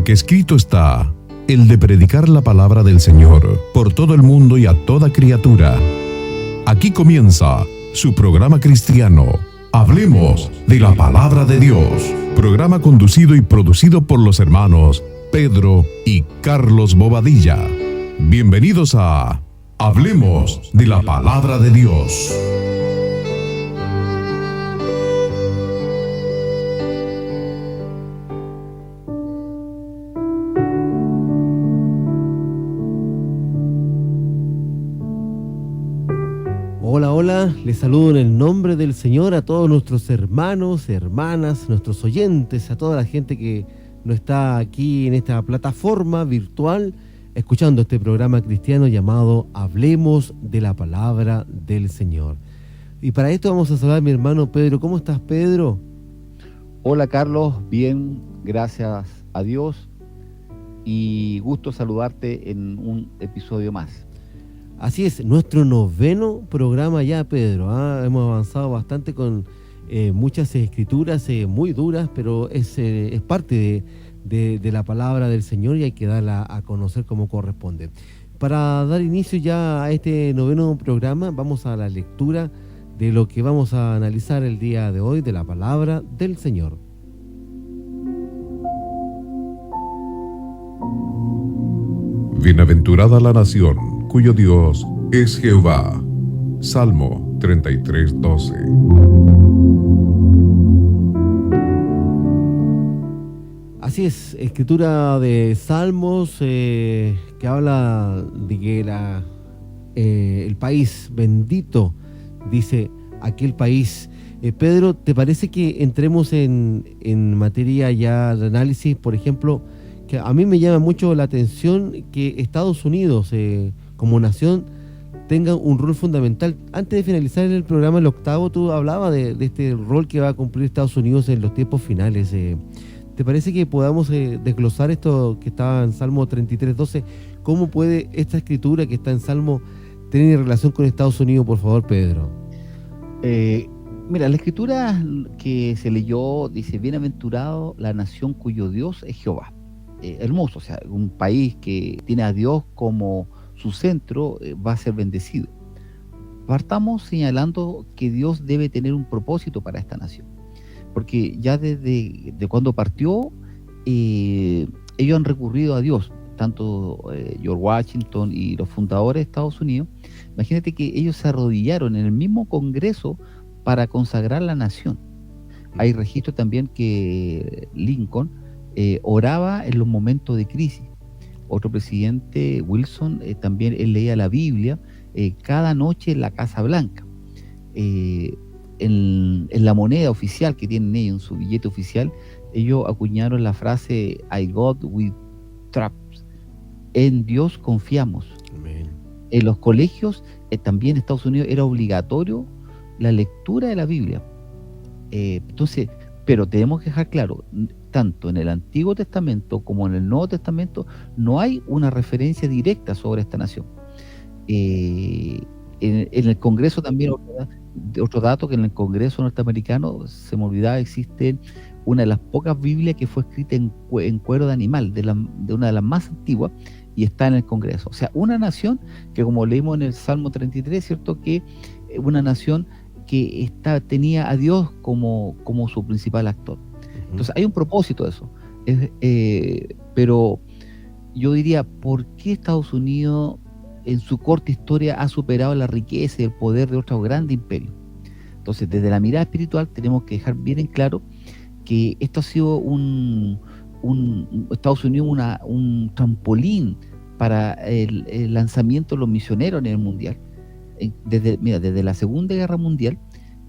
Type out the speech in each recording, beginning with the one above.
Porque escrito está, el de predicar la palabra del Señor por todo el mundo y a toda criatura. Aquí comienza su programa cristiano, Hablemos de la Palabra de Dios. Programa conducido y producido por los hermanos Pedro y Carlos Bobadilla. Bienvenidos a Hablemos de la Palabra de Dios. Hola, les saludo en el nombre del Señor a todos nuestros hermanos, hermanas, nuestros oyentes, a toda la gente que nos está aquí en esta plataforma virtual, escuchando este programa cristiano llamado Hablemos de la Palabra del Señor. Y para esto vamos a saludar a mi hermano Pedro. ¿Cómo estás, Pedro? Hola, Carlos, bien, gracias a Dios y gusto saludarte en un episodio más. Así es, nuestro 9º programa ya, Pedro. Hemos avanzado bastante con muchas escrituras muy duras, pero es parte de la palabra del Señor y hay que darla a conocer como corresponde. Para dar inicio ya a este 9º programa, vamos a la lectura de lo que vamos a analizar el día de hoy de la palabra del Señor. Bienaventurada la nación cuyo Dios es Jehová. Salmo 33:12. Así es, escritura de Salmos que habla de que el país bendito, dice aquel país. Pedro, ¿te parece que entremos en materia ya de análisis? Por ejemplo, que a mí me llama mucho la atención que Estados Unidos como nación tenga un rol fundamental. Antes de finalizar el programa, el 8º, tú hablabas de este rol que va a cumplir Estados Unidos en los tiempos finales. ¿Te parece que podamos desglosar esto que está en Salmo 33:12? ¿Cómo puede esta escritura que está en Salmo tener relación con Estados Unidos, por favor, Pedro? Mira, la escritura que se leyó dice: bienaventurado la nación cuyo Dios es Jehová. Hermoso, o sea, un país que tiene a Dios como su centro va a ser bendecido. Partamos señalando que Dios debe tener un propósito para esta nación, porque ya desde cuando partió, ellos han recurrido a Dios, tanto George Washington y los fundadores de Estados Unidos. Imagínate que ellos se arrodillaron en el mismo Congreso para consagrar la nación. Hay registro también que Lincoln oraba en los momentos de crisis. Otro presidente, Wilson, también él leía la Biblia cada noche en la Casa Blanca. En la moneda oficial que tienen ellos, en su billete oficial, ellos acuñaron la frase "I God we trust", en Dios confiamos. Amén. En los colegios, también en Estados Unidos, era obligatorio la lectura de la Biblia. Entonces, pero tenemos que dejar claro, tanto en el Antiguo Testamento como en el Nuevo Testamento no hay una referencia directa sobre esta nación. En el Congreso también, otro dato, que en el Congreso norteamericano, se me olvidaba, existe una de las pocas Biblias que fue escrita en cuero de animal, de una de las más antiguas, y está en el Congreso. O sea, una nación que, como leímos en el Salmo 33, ¿cierto?, que una nación que tenía a Dios como su principal actor. Entonces hay un propósito de eso. Pero yo diría, ¿por qué Estados Unidos en su corta historia ha superado la riqueza y el poder de otros grandes imperios? Entonces, desde la mirada espiritual tenemos que dejar bien en claro que esto ha sido Estados Unidos un trampolín para el lanzamiento de los misioneros en el mundial. Desde la Segunda Guerra Mundial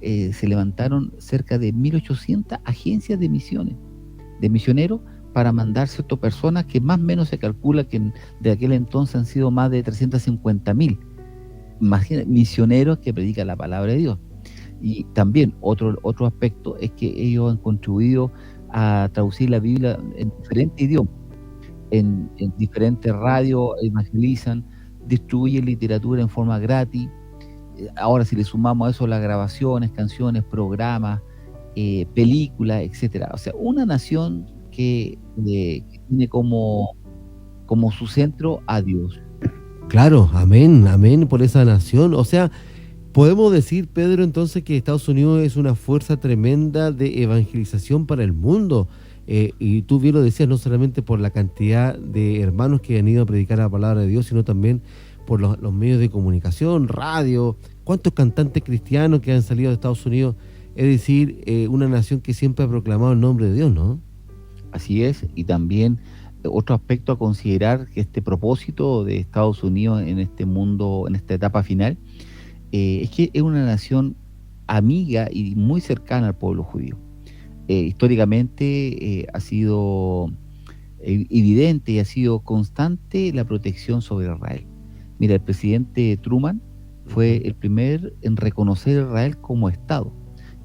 se levantaron cerca de 1.800 agencias de misioneros para mandar ciertas personas que más o menos se calcula que de aquel entonces han sido más de 350.000 misioneros que predican la palabra de Dios. Y también otro aspecto es que ellos han contribuido a traducir la Biblia en diferentes idiomas, en diferentes radios, evangelizan, distribuyen literatura en forma gratis. Ahora, si le sumamos a eso las grabaciones, canciones, programas, películas, etcétera. O sea, una nación que tiene como su centro a Dios. Claro, amén, amén por esa nación. O sea, podemos decir, Pedro, entonces que Estados Unidos es una fuerza tremenda de evangelización para el mundo. Y tú bien lo decías, no solamente por la cantidad de hermanos que han ido a predicar la palabra de Dios, sino también por los medios de comunicación, radio, cuántos cantantes cristianos que han salido de Estados Unidos. Es decir, una nación que siempre ha proclamado el nombre de Dios, ¿no? Así es, y también otro aspecto a considerar, que este propósito de Estados Unidos en este mundo, en esta etapa final, es que es una nación amiga y muy cercana al pueblo judío. Históricamente ha sido evidente y ha sido constante la protección sobre Israel. Mira, el presidente Truman fue el primer en reconocer a Israel como Estado,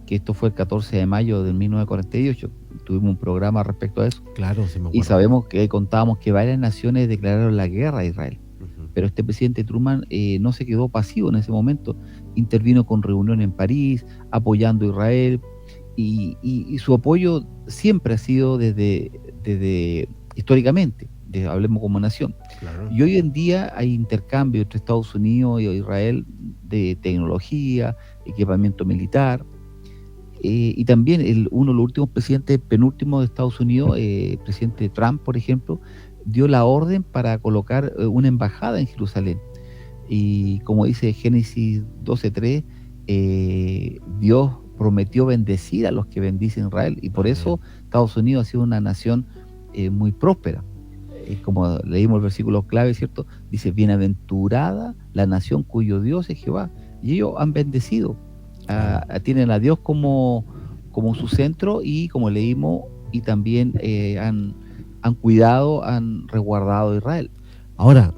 que esto fue el 14 de mayo de 1948. Tuvimos un programa respecto a eso. Claro, se me acuerdo. Y sabemos que contábamos que varias naciones declararon la guerra a Israel. Ujú. Pero este presidente Truman no se quedó pasivo en ese momento. Intervino con reunión en París, apoyando a Israel. Y su apoyo siempre ha sido desde históricamente, hablemos como nación. Claro. Y hoy en día hay intercambio entre Estados Unidos y Israel de tecnología, equipamiento militar. Y también uno de los últimos presidentes, penúltimo de Estados Unidos, presidente Trump, por ejemplo, dio la orden para colocar una embajada en Jerusalén. Y como dice Génesis 12:3, Dios prometió bendecir a los que bendicen Israel, y por eso Estados Unidos ha sido una nación muy próspera. Como leímos el versículo clave, ¿cierto? Dice, bienaventurada la nación cuyo Dios es Jehová. Y ellos han bendecido. Tienen a Dios como su centro, y como leímos, y también han cuidado, han resguardado a Israel. Ahora,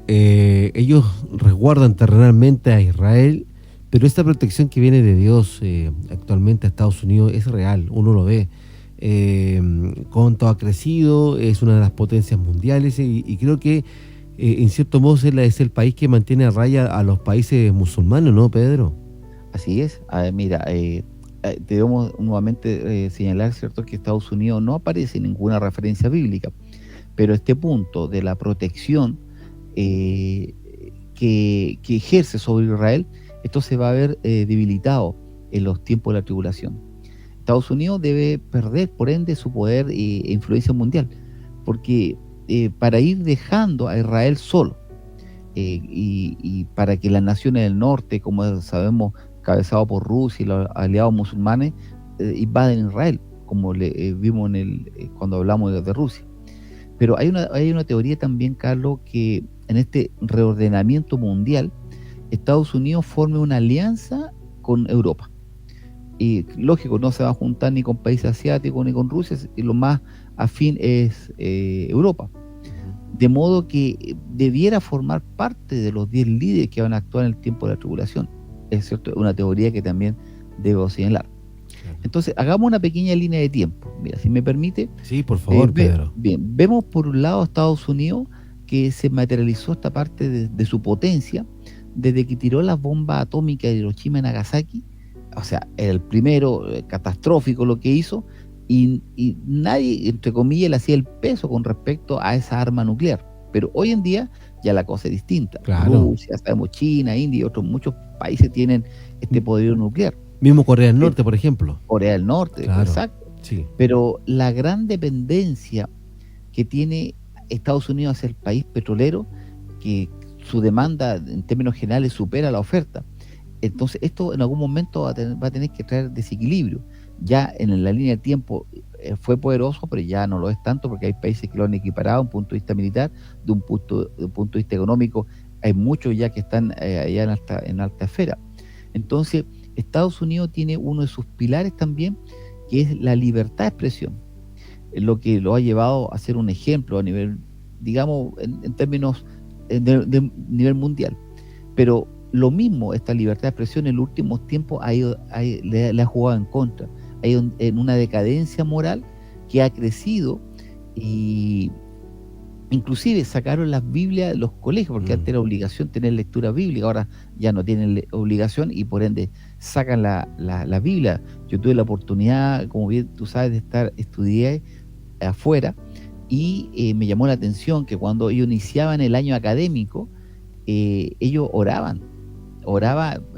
ellos resguardan terrenalmente a Israel, pero esta protección que viene de Dios actualmente a Estados Unidos es real, uno lo ve. Cuánto ha crecido, es una de las potencias mundiales, y creo que en cierto modo es el país que mantiene a raya a los países musulmanes, ¿no, Pedro? Así es. Mira, debemos nuevamente señalar, ¿cierto?, que Estados Unidos no aparece en ninguna referencia bíblica, pero este punto de la protección que ejerce sobre Israel, esto se va a ver debilitado en los tiempos de la tribulación. Estados Unidos debe perder, por ende, su poder e influencia mundial, porque para ir dejando a Israel solo, y para que las naciones del norte, como sabemos, cabezado por Rusia y los aliados musulmanes, invaden Israel, como vimos cuando hablamos de Rusia. Pero hay una teoría también, Carlos, que en este reordenamiento mundial, Estados Unidos forme una alianza con Europa. Y lógico, no se va a juntar ni con países asiáticos ni con Rusia, y lo más afín es Europa. De modo que debiera formar parte de los 10 líderes que van a actuar en el tiempo de la tribulación. Es cierto, una teoría que también debo señalar. Entonces, hagamos una pequeña línea de tiempo. Mira, si me permite. Sí, por favor, Pedro. Bien, vemos por un lado a Estados Unidos, que se materializó esta parte de su potencia desde que tiró las bombas atómicas de Hiroshima y Nagasaki. O sea, el primero, catastrófico lo que hizo, y nadie, entre comillas, le hacía el peso con respecto a esa arma nuclear. Pero hoy en día ya la cosa es distinta. Claro. Rusia, sabemos, China, India y otros muchos países tienen este poderío nuclear. Mismo Corea del Norte, por ejemplo. Corea del Norte, Claro. exacto. Sí. Pero la gran dependencia que tiene Estados Unidos hacia el país petrolero, que su demanda en términos generales supera la oferta. Entonces esto en algún momento va a tener que traer desequilibrio. Ya en la línea de tiempo fue poderoso, pero ya no lo es tanto, porque hay países que lo han equiparado desde un punto de vista militar, de un punto de vista económico. Hay muchos ya que están allá en alta esfera. Entonces Estados Unidos tiene uno de sus pilares también, que es la libertad de expresión, lo que lo ha llevado a ser un ejemplo a nivel, digamos, en términos de nivel mundial. Pero lo mismo, esta libertad de expresión en los últimos tiempos le ha jugado en contra. Hay en una decadencia moral que ha crecido, y inclusive sacaron las Biblias de los colegios, porque antes era obligación tener lectura bíblica, ahora ya no tienen obligación, y por ende sacan la Biblia. Yo tuve la oportunidad, como bien tú sabes, estudié afuera, Y me llamó la atención que cuando ellos iniciaban el año académico, ellos oraba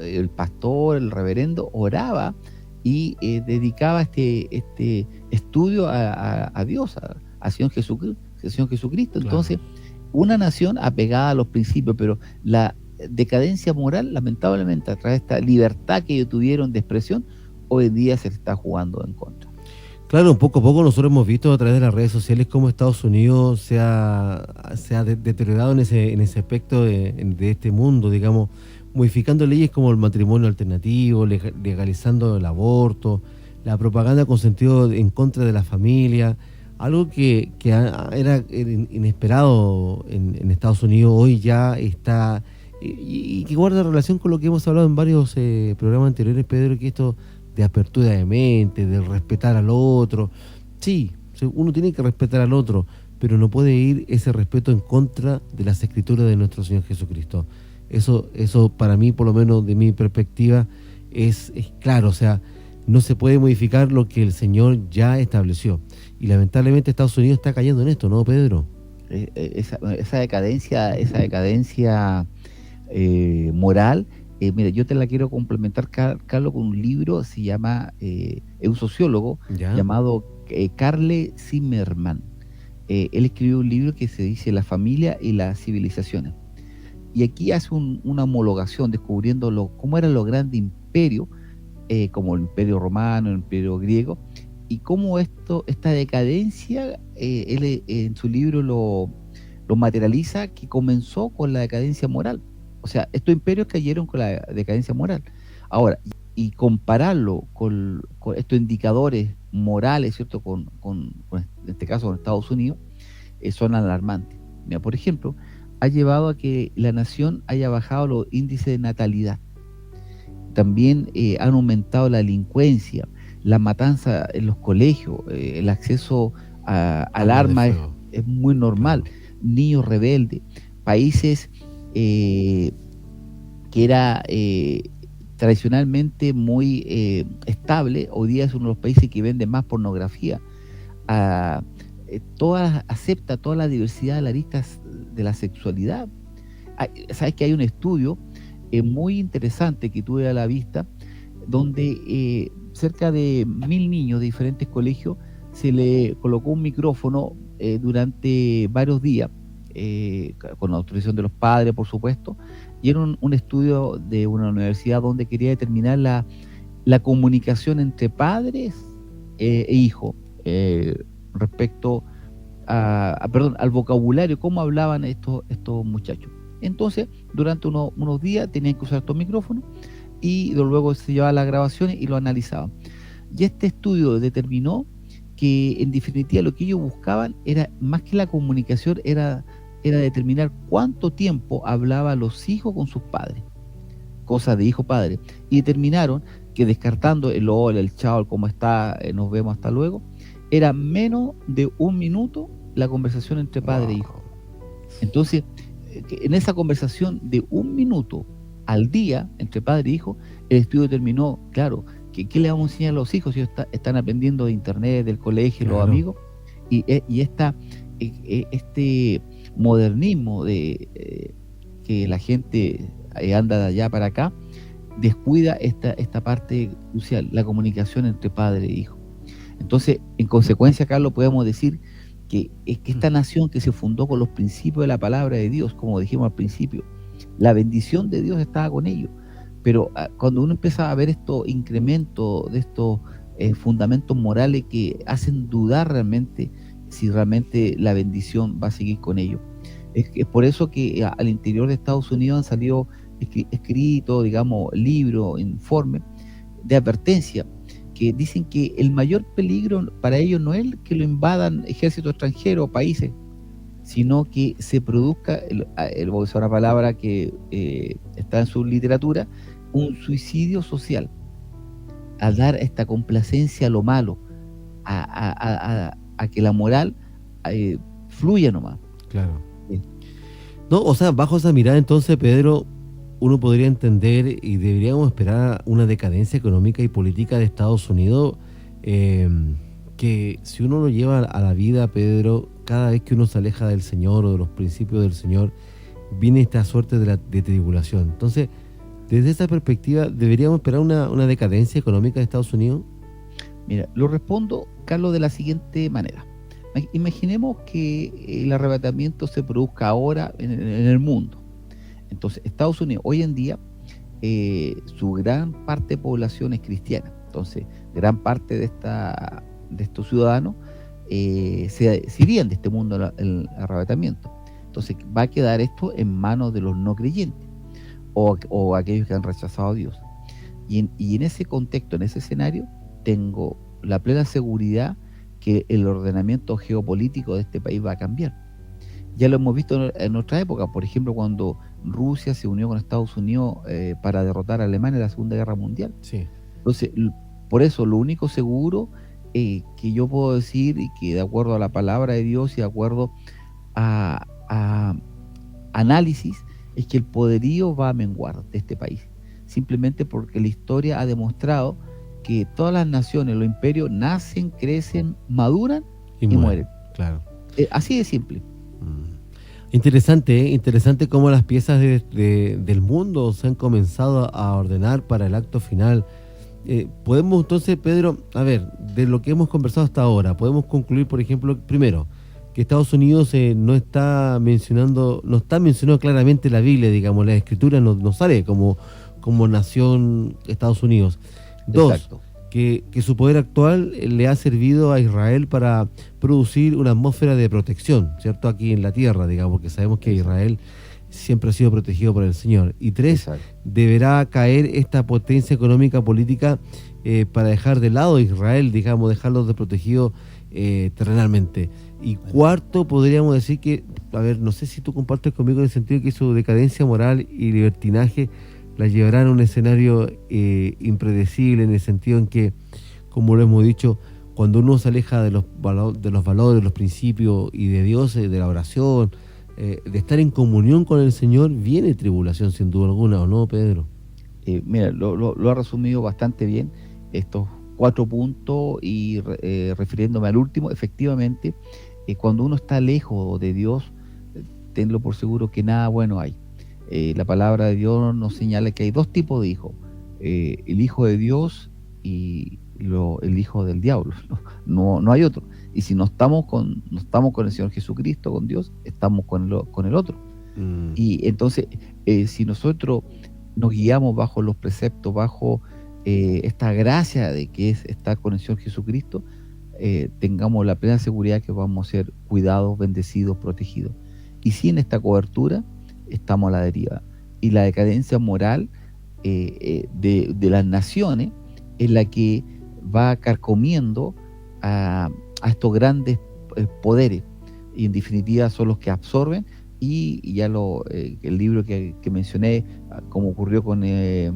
el pastor, el reverendo, oraba y dedicaba este estudio a Dios, a Señor Jesucristo. Entonces, una nación apegada a los principios, pero la decadencia moral, lamentablemente, a través de esta libertad que ellos tuvieron de expresión, hoy en día se está jugando en contra. Claro, poco a poco nosotros hemos visto a través de las redes sociales cómo Estados Unidos se ha deteriorado en ese aspecto de este mundo, digamos, modificando leyes como el matrimonio alternativo, legalizando el aborto, la propaganda con sentido en contra de la familia, algo que era inesperado en Estados Unidos, hoy ya está, y que guarda relación con lo que hemos hablado en varios programas anteriores, Pedro, que esto de apertura de mente, de respetar al otro. Sí, uno tiene que respetar al otro, pero no puede ir ese respeto en contra de las escrituras de nuestro Señor Jesucristo. Eso para mí, por lo menos de mi perspectiva, es claro. O sea, no se puede modificar lo que el Señor ya estableció. Y lamentablemente Estados Unidos está cayendo en esto, ¿no, Pedro? Esa decadencia moral. Mira, yo te la quiero complementar, Carlos, con un libro, se llama, es un sociólogo llamado Carle Zimmerman. Él escribió un libro que se dice La familia y las civilizaciones. Y aquí hace una homologación, descubriendo cómo eran los grandes imperios, como el imperio romano, el imperio griego, y cómo esta decadencia, él en su libro lo materializa, que comenzó con la decadencia moral. O sea, estos imperios cayeron con la decadencia moral. Ahora, y compararlo con estos indicadores morales, ¿cierto? En este caso con Estados Unidos, son alarmantes. Mira, por ejemplo, ha llevado a que la nación haya bajado los índices de natalidad. También han aumentado la delincuencia, la matanza en los colegios, el acceso al arma es muy normal. Claro. Niños rebeldes, países que era tradicionalmente muy estable, hoy día es uno de los países que vende más pornografía. Acepta toda la diversidad de las aristas de la sexualidad. Sabes que hay un estudio muy interesante que tuve a la vista, donde cerca de 1.000 niños de diferentes colegios se le colocó un micrófono durante varios días, con la autorización de los padres, por supuesto, y era un estudio de una universidad donde quería determinar la comunicación entre padres e hijos respecto al vocabulario, cómo hablaban estos muchachos. Entonces, durante unos días tenían que usar estos micrófonos y luego se llevaban las grabaciones y lo analizaban. Y este estudio determinó que, en definitiva, lo que ellos buscaban era, más que la comunicación, era determinar cuánto tiempo hablaban los hijos con sus padres, cosas de hijo-padre, y determinaron que, descartando el hola, el chao, el cómo está, nos vemos, hasta luego, era menos de 1 minuto la conversación entre padre e hijo. Entonces, en esa conversación de 1 minuto al día entre padre e hijo, el estudio determinó, claro, que ¿qué le vamos a enseñar a los hijos si ellos están aprendiendo de internet, del colegio, claro, los amigos? Y este modernismo de que la gente anda de allá para acá, descuida esta parte crucial, la comunicación entre padre e hijo. Entonces, en consecuencia, Carlos, podemos decir que esta nación que se fundó con los principios de la palabra de Dios, como dijimos al principio, la bendición de Dios estaba con ellos. Pero cuando uno empieza a ver estos incrementos de estos fundamentos morales que hacen dudar realmente si realmente la bendición va a seguir con ellos. Es por eso que al interior de Estados Unidos han salido escritos, digamos, libros, informes de advertencia, que dicen que el mayor peligro para ellos no es que lo invadan ejércitos extranjeros o países, sino que se produzca, voy a usar una palabra que está en su literatura, un suicidio social, a dar esta complacencia a lo malo, a que la moral fluya nomás. Claro. No, o sea, bajo esa mirada, entonces, Pedro, uno podría entender y deberíamos esperar una decadencia económica y política de Estados Unidos, que si uno lo lleva a la vida, Pedro, cada vez que uno se aleja del Señor o de los principios del Señor, viene esta suerte de tribulación. Entonces, desde esa perspectiva, ¿deberíamos esperar una decadencia económica de Estados Unidos? Mira, lo respondo, Carlos, de la siguiente manera. Imaginemos que el arrebatamiento se produzca ahora en el mundo. Entonces, Estados Unidos, hoy en día, su gran parte de población es cristiana. Entonces, gran parte de estos ciudadanos se irían de este mundo el arrebatamiento. Entonces, va a quedar esto en manos de los no creyentes o aquellos que han rechazado a Dios. Y en ese contexto, en ese escenario, tengo la plena seguridad que el ordenamiento geopolítico de este país va a cambiar. Ya lo hemos visto en nuestra época, por ejemplo, cuando Rusia se unió con Estados Unidos para derrotar a Alemania en la Segunda Guerra Mundial. Sí. Entonces, por eso, lo único seguro que yo puedo decir, y que de acuerdo a la palabra de Dios y de acuerdo a análisis, es que el poderío va a menguar de este país, simplemente porque la historia ha demostrado que todas las naciones, los imperios, nacen, crecen, maduran y mueren. Claro. Así de simple. Interesante cómo las piezas del mundo se han comenzado a ordenar para el acto final. Podemos entonces, Pedro, a ver, de lo que hemos conversado hasta ahora, podemos concluir, por ejemplo, primero, que Estados Unidos no está mencionando claramente la Biblia, digamos, la Escritura no sale como nación Estados Unidos. Dos, exacto, que su poder actual le ha servido a Israel para producir una atmósfera de protección, ¿cierto? Aquí en la tierra, digamos, porque sabemos que Israel siempre ha sido protegido por el Señor. Y tres, exacto, deberá caer esta potencia económica política para dejar de lado a Israel, digamos, dejarlo desprotegido terrenalmente. Y cuarto, podríamos decir que, a ver, no sé si tú compartes conmigo en el sentido de que su decadencia moral y libertinaje la llevarán a un escenario impredecible, en el sentido en que, como lo hemos dicho, cuando uno se aleja de los valores, los principios y de Dios, de la oración, de estar en comunión con el Señor, viene tribulación sin duda alguna, ¿o no, Pedro? Mira, lo ha resumido bastante bien estos 4 puntos y refiriéndome al último, efectivamente, cuando uno está lejos de Dios, tenlo por seguro que nada bueno hay. La palabra de Dios nos señala que hay 2 tipos de hijos, el hijo de Dios y el hijo del diablo, no hay otro. Y si no estamos con el Señor Jesucristo, con Dios, estamos con el otro. Y entonces, si nosotros nos guiamos bajo los preceptos, bajo esta gracia de que es estar con el Señor Jesucristo, tengamos la plena seguridad que vamos a ser cuidados, bendecidos, protegidos. Y sin esta cobertura, estamos a la deriva. Y la decadencia moral de las naciones es la que va carcomiendo a estos grandes poderes, y en definitiva son los que absorben, y ya el libro que mencioné, como ocurrió con el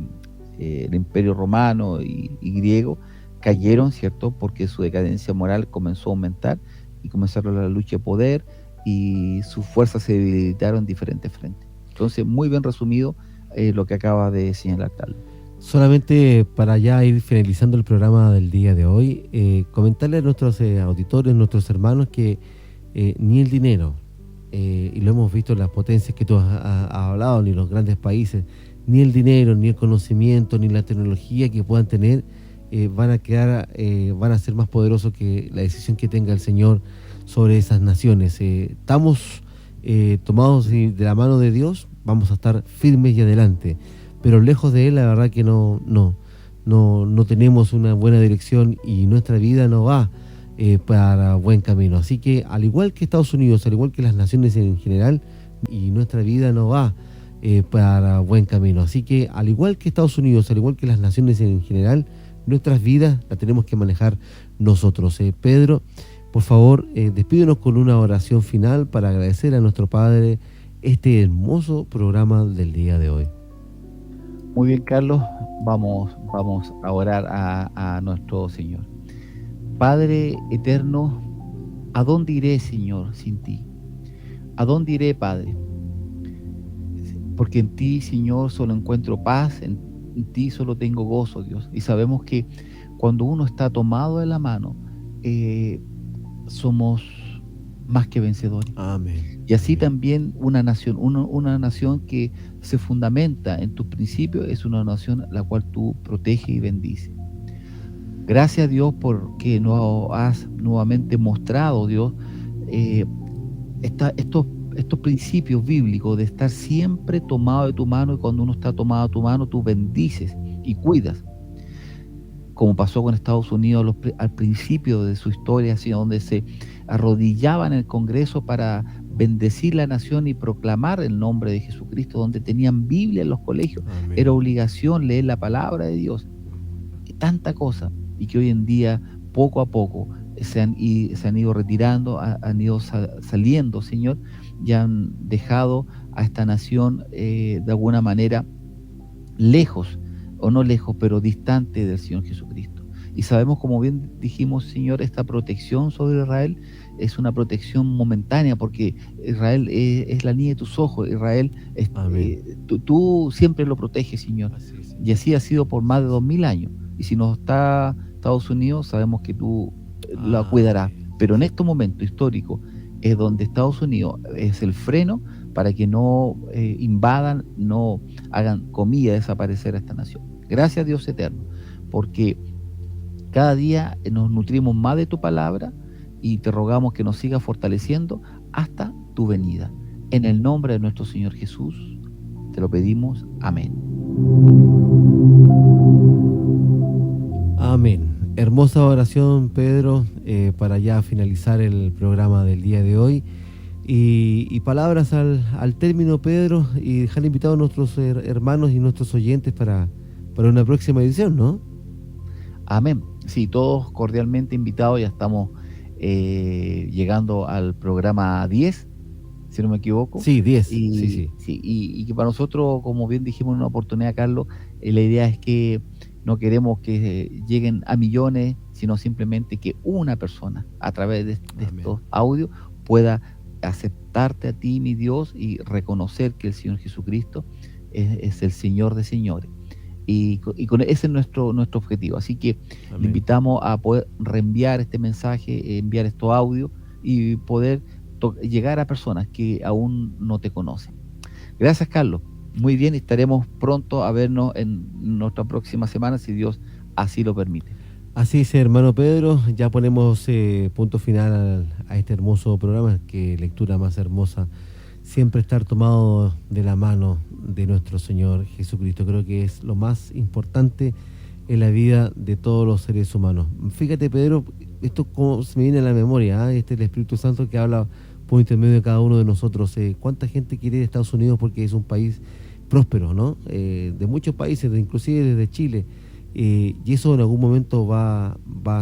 Imperio Romano y griego, cayeron, ¿cierto? Porque su decadencia moral comenzó a aumentar y comenzaron la lucha de poder y sus fuerzas se debilitaron en diferentes frentes. Entonces, muy bien resumido lo que acaba de señalar Carlos. Solamente para ya ir finalizando el programa del día de hoy, comentarle a nuestros auditores, nuestros hermanos, que ni el dinero, y lo hemos visto en las potencias que tú has hablado, ni los grandes países, ni el dinero, ni el conocimiento, ni la tecnología que puedan tener, van a ser más poderosos que la decisión que tenga el Señor sobre esas naciones. Estamos tomados de la mano de Dios, vamos a estar firmes y adelante, pero lejos de Él, la verdad que no tenemos una buena dirección y nuestra vida no va para buen camino. Así que, al igual que Estados Unidos, al igual que las naciones en general, y nuestra vida no va para buen camino. Así que, al igual que Estados Unidos, al igual que las naciones en general, nuestras vidas las tenemos que manejar nosotros. Pedro, por favor, despídenos con una oración final para agradecer a nuestro Padre este hermoso programa del día de hoy. Muy bien, Carlos, vamos a orar a nuestro Señor. Padre eterno, ¿a dónde iré, Señor, sin ti? ¿A dónde iré, Padre? Porque en ti, Señor, solo encuentro paz, en ti solo tengo gozo, Dios. Y sabemos que cuando uno está tomado de la mano, somos más que vencedores. Amén. Y así también una nación que se fundamenta en tus principios es una nación la cual tú proteges y bendices. Gracias a Dios porque nos has nuevamente mostrado, Dios, estos principios bíblicos de estar siempre tomado de tu mano, y cuando uno está tomado de tu mano, tú bendices y cuidas. Como pasó con Estados Unidos al principio de su historia, así, donde se arrodillaban en el Congreso para bendecir la nación y proclamar el nombre de Jesucristo, donde tenían Biblia en los colegios. Amén. Era obligación leer la palabra de Dios. Y tanta cosa, y que hoy en día, poco a poco, se han ido retirando, han ido saliendo, Señor, y han dejado a esta nación de alguna manera lejos, o no lejos, pero distante del Señor Jesucristo. Y sabemos, como bien dijimos, Señor, esta protección sobre Israel es una protección momentánea, porque Israel es la niña de tus ojos. Israel, tú siempre lo proteges, Señor. Así es. Y así ha sido por más de 2000 años. Y si no está Estados Unidos, sabemos que tú la cuidarás. Pero en estos momentos históricos es donde Estados Unidos es el freno para que no invadan, no hagan comida desaparecer a esta nación. Gracias, Dios eterno, porque cada día nos nutrimos más de tu palabra y te rogamos que nos sigas fortaleciendo hasta tu venida. En el nombre de nuestro Señor Jesús, te lo pedimos. Amén. Amén. Hermosa oración, Pedro, para ya finalizar el programa del día de hoy. Y palabras al término, Pedro, y dejar invitados a nuestros hermanos y nuestros oyentes para una próxima edición, ¿no? Amén. Sí, todos cordialmente invitados. Ya estamos llegando al programa 10, si no me equivoco. Sí, 10. Sí, y que para nosotros, como bien dijimos en una oportunidad, Carlos, la idea es que no queremos que lleguen a millones, sino simplemente que una persona, a través de estos audios, pueda aceptarte a ti, mi Dios, y reconocer que el Señor Jesucristo es el Señor de señores. Y con ese es nuestro objetivo. Así que le invitamos a poder reenviar este mensaje, enviar estos audios y poder llegar a personas que aún no te conocen. Gracias, Carlos. Muy bien, estaremos pronto a vernos en nuestra próxima semana, si Dios así lo permite. Así es, hermano Pedro, ya ponemos punto final a este hermoso programa. Qué lectura más hermosa, siempre estar tomado de la mano de nuestro Señor Jesucristo. Creo que es lo más importante en la vida de todos los seres humanos. Fíjate, Pedro, esto como se me viene a la memoria, este es el Espíritu Santo que habla por intermedio de cada uno de nosotros. ¿Cuánta gente quiere ir a Estados Unidos porque es un país próspero, ¿no? De muchos países, inclusive desde Chile, y eso en algún momento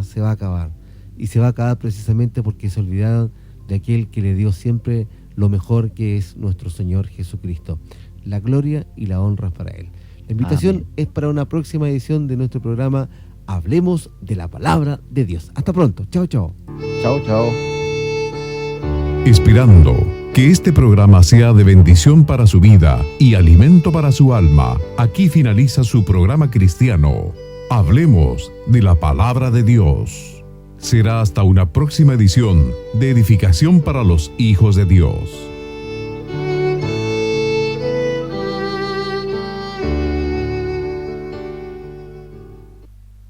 se va a acabar, y se va a acabar precisamente porque se olvidaron de aquel que le dio siempre lo mejor, que es nuestro Señor Jesucristo. La gloria y la honra para Él. La invitación es para una próxima edición de nuestro programa Hablemos de la Palabra de Dios. Hasta pronto. Chao, chao. Chao, chao. Esperando que este programa sea de bendición para su vida y alimento para su alma, aquí finaliza su programa cristiano. Hablemos de la Palabra de Dios. Será hasta una próxima edición de edificación para los hijos de Dios.